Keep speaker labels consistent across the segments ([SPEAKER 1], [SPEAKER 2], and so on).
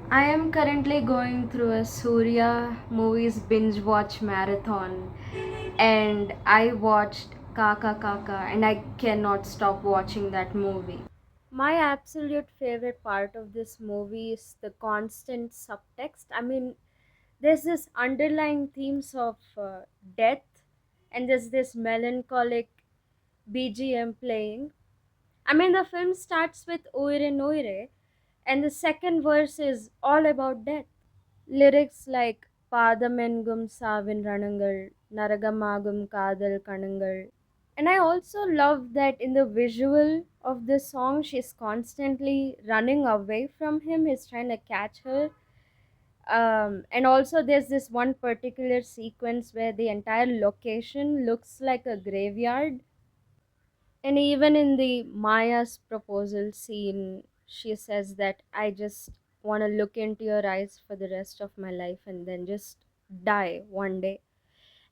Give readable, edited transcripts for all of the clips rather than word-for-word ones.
[SPEAKER 1] I am currently going through a Surya movies binge watch marathon and I watched Kaka Kaka and I cannot stop watching that movie. My absolute favorite part of this movie is the constant subtext. I mean, there's this underlying themes of death and there's this melancholic BGM playing. I mean, the film starts with Uire Noire, and the second verse is all about death. Lyrics like Padamengum Savin Ranangal, Naragamagum Kadal Kanangal. And I also love that in the visual of the song, she's constantly running away from him. He's trying to catch her. And also, there's this one particular sequence where the entire location looks like a graveyard. And even in the Maya's proposal scene, she says that I just want to look into your eyes for the rest of my life and then just die one day.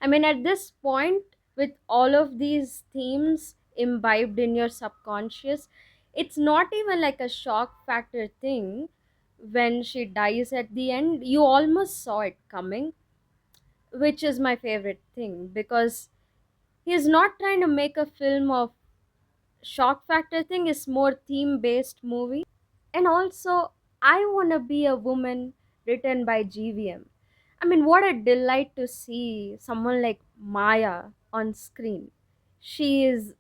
[SPEAKER 1] I mean, at this point, with all of these themes imbibed in your subconscious, it's not even like a shock factor thing when she dies at the end. You almost saw it coming, which is my favorite thing because he's not trying to make a film of shock factor thing, is more theme based movie. And also, I Wanna Be a Woman, written by GVM. I mean, what a delight to see someone like Maya on screen. She is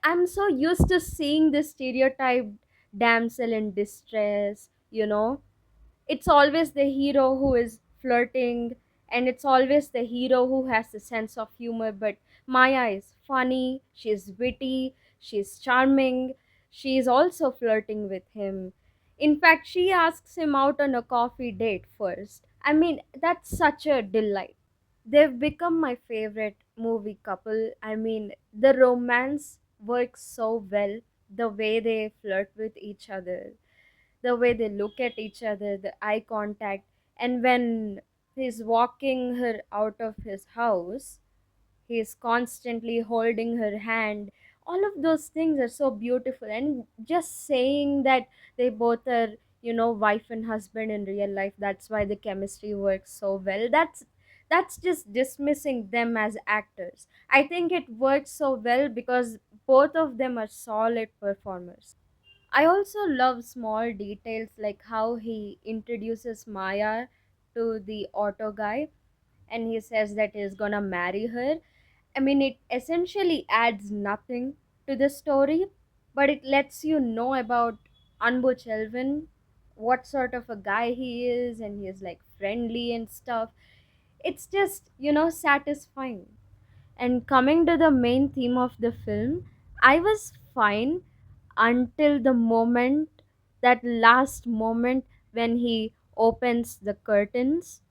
[SPEAKER 1] I'm so used to seeing this stereotyped damsel in distress, it's always the hero who is flirting, and it's always the hero who has a sense of humor. But Maya is funny, she's witty, she's charming, she's also flirting with him. In fact, she asks him out on a coffee date first. I mean, that's such a delight. They've become my favorite movie couple. I mean, the romance works so well, the way they flirt with each other, the way they look at each other, the eye contact, and when he's walking her out of his house, he's constantly holding her hand. All of those things are so beautiful, and just saying that they both are, wife and husband in real life, that's why the chemistry works so well. That's just dismissing them as actors. I think it works so well because both of them are solid performers. I also love small details like how he introduces Maya to the auto guy and he says that he's gonna marry her. I mean, it essentially adds nothing to the story, but it lets you know about Anbu Chelvin, what sort of a guy he is, and he is like friendly and stuff. It's just, satisfying. And coming to the main theme of the film, I was fine until the moment, that last moment when he opens the curtains.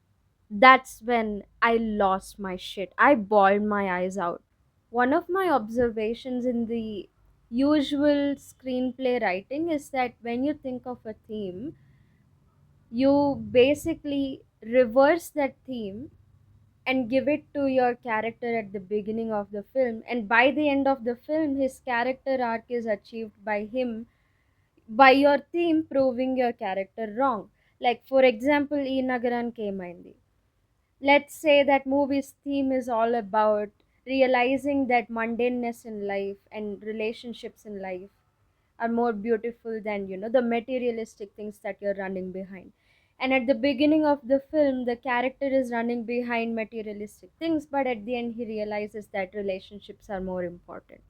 [SPEAKER 1] That's when I lost my shit. I bawled my eyes out. One of my observations in the usual screenplay writing is that when you think of a theme, you basically reverse that theme and give it to your character at the beginning of the film, and by the end of the film his character arc is achieved by him, by your theme proving your character wrong. Like for example, E Nagaran Kemaindi. Let's say that movie's theme is all about realizing that mundaneness in life and relationships in life are more beautiful than, the materialistic things that you're running behind. And at the beginning of the film, the character is running behind materialistic things, but at the end he realizes that relationships are more important.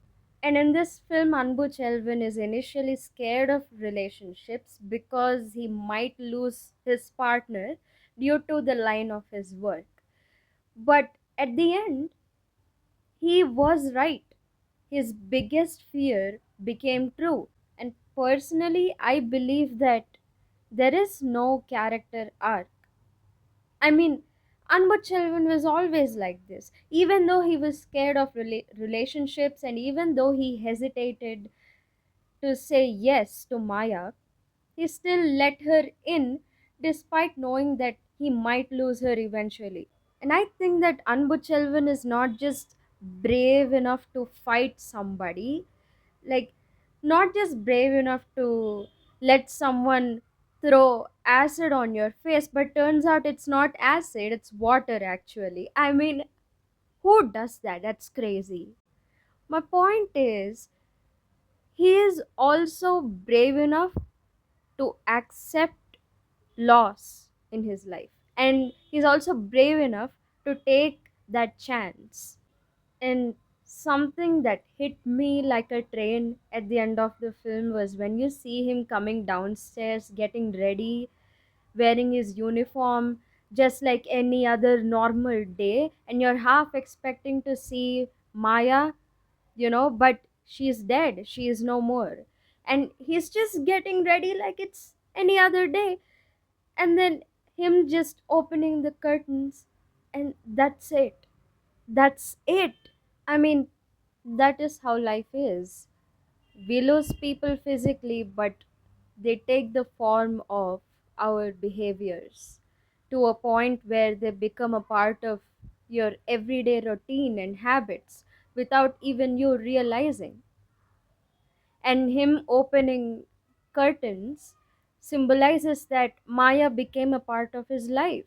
[SPEAKER 1] And in this film, Anbu Chelvin is initially scared of relationships because he might lose his partner due to the line of his work. But at the end, he was right. His biggest fear became true. And personally, I believe that there is no character arc. I mean, Anbu Chelvan was always like this. Even though he was scared of relationships and even though he hesitated to say yes to Maya, he still let her in despite knowing that he might lose her eventually. And I think that Anbu Chelvan is not just brave enough to fight somebody, like, not just brave enough to let someone throw acid on your face, but turns out it's not acid, it's water actually. I mean, who does that? That's crazy. My point is, he is also brave enough to accept loss in his life, and he's also brave enough to take that chance. And something that hit me like a train at the end of the film was when you see him coming downstairs, getting ready, wearing his uniform, just like any other normal day, and you're half expecting to see Maya, but she's dead, she is no more. And he's just getting ready like it's any other day, and then him just opening the curtains, and that's it. I mean, that is how life is. We lose people physically, but they take the form of our behaviors to a point where they become a part of your everyday routine and habits without even you realizing. And him opening curtains symbolizes that Maya became a part of his life.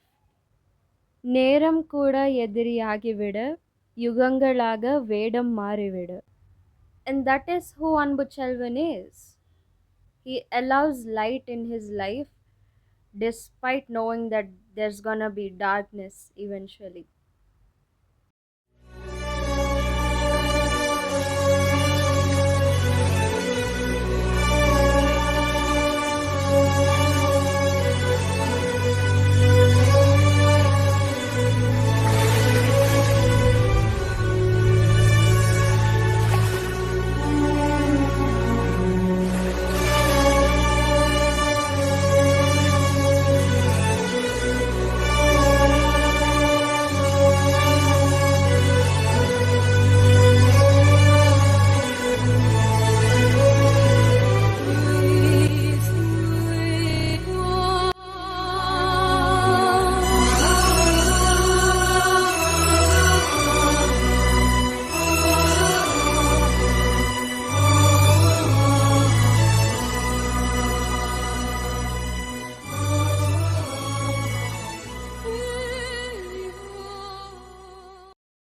[SPEAKER 1] நேரம் கூட எதிரியாகிவிட யுகங்களாக வேடம் மாறிவிட. And that is who Anbuchelvan is. He allows light in his life despite knowing that there's gonna be darkness eventually.